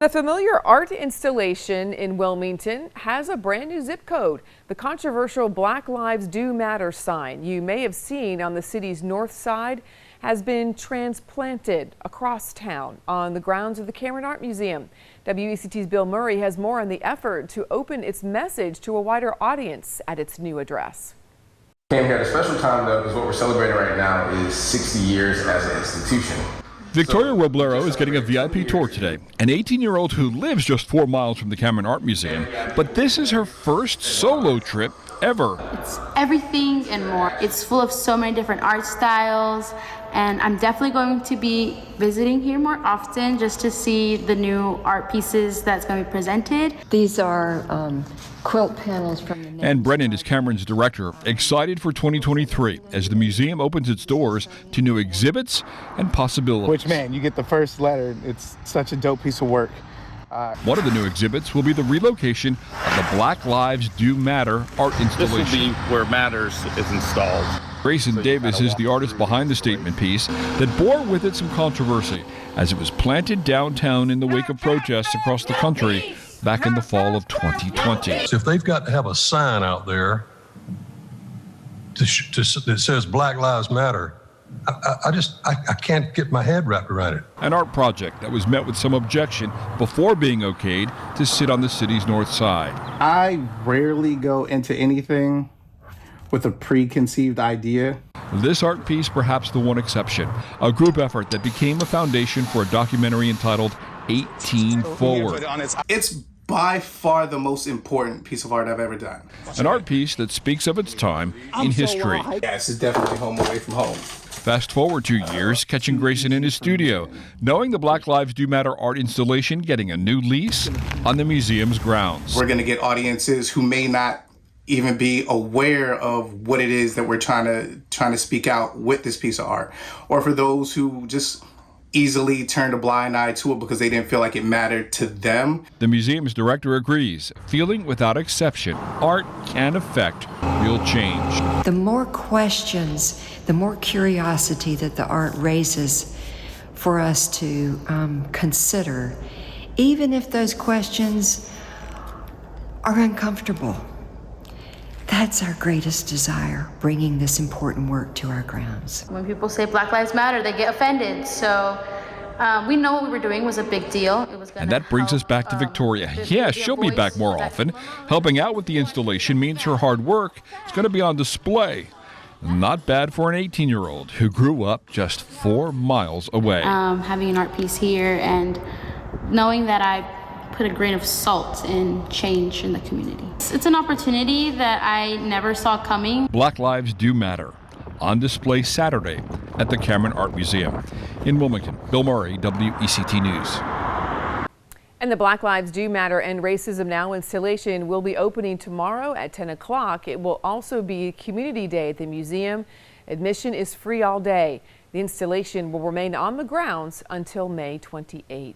The familiar art installation in Wilmington has a brand new zip code. The controversial Black Lives Do Matter sign you may have seen on the city's north side has been transplanted across town on the grounds of the Cameron Art Museum. WECT's Bill Murray has more on the effort to open its message to a wider audience at its new address. Came here at a special time though, because what we're celebrating right now is 60 years as an institution. Victoria Roblero is getting a VIP tour today, an 18-year-old who lives just 4 miles from the Cameron Art Museum, but this is her first solo trip ever. It's everything and more. It's full of so many different art styles, and I'm definitely going to be visiting here more often just to see the new art pieces that's going to be presented. These are quilt panels from the And Brennan is Cameron's director, excited for 2023 as the museum opens its doors to new exhibits and possibilities. Which, man, you get the first letter. It's such a dope piece of work. One of the new exhibits will be the relocation of the Black Lives Do Matter art installation. This will be where Matters is installed. Grayson Davis is the artist behind the statement piece that bore with it some controversy as it was planted downtown in the wake of protests across the country back in the fall of 2020. So if they've got to have a sign out there that says Black Lives Matter, I can't get my head wrapped around it. An art project that was met with some objection before being okayed to sit on the city's north side. I rarely go into anything with a preconceived idea. This art piece, perhaps the one exception, a group effort that became a foundation for a documentary entitled 18 Forward. It's by far the most important piece of art I've ever done. An art piece that speaks of its time in history. Yeah, this is definitely home away from home. Fast forward 2 years, catching Grayson in his studio, knowing the Black Lives Do Matter art installation getting a new lease on the museum's grounds. We're going to get audiences who may not even be aware of what it is that we're trying to speak out with this piece of art, or for those who just easily turned a blind eye to it because they didn't feel like it mattered to them. The museum's director agrees, feeling without exception, art can affect real change. The more questions, the more curiosity that the art raises for us to consider, even if those questions are uncomfortable. That's our greatest desire, bringing this important work to our grounds. When people say Black Lives Matter, they get offended. So we know what we were doing was a big deal. It was and that brings us back to Victoria. Yeah, she'll be back more often. Helping out with the installation means her hard work is going to be on display. Not bad for an 18-year-old who grew up just 4 miles away. Having an art piece here and knowing that I put a grain of salt in change in the community. It's an opportunity that I never saw coming. Black Lives Do Matter, on display Saturday at the Cameron Art Museum. In Wilmington, Bill Murray, WECT News. And the Black Lives Do Matter End Racism Now installation will be opening tomorrow at 10 o'clock. It will also be Community Day at the museum. Admission is free all day. The installation will remain on the grounds until May 28th.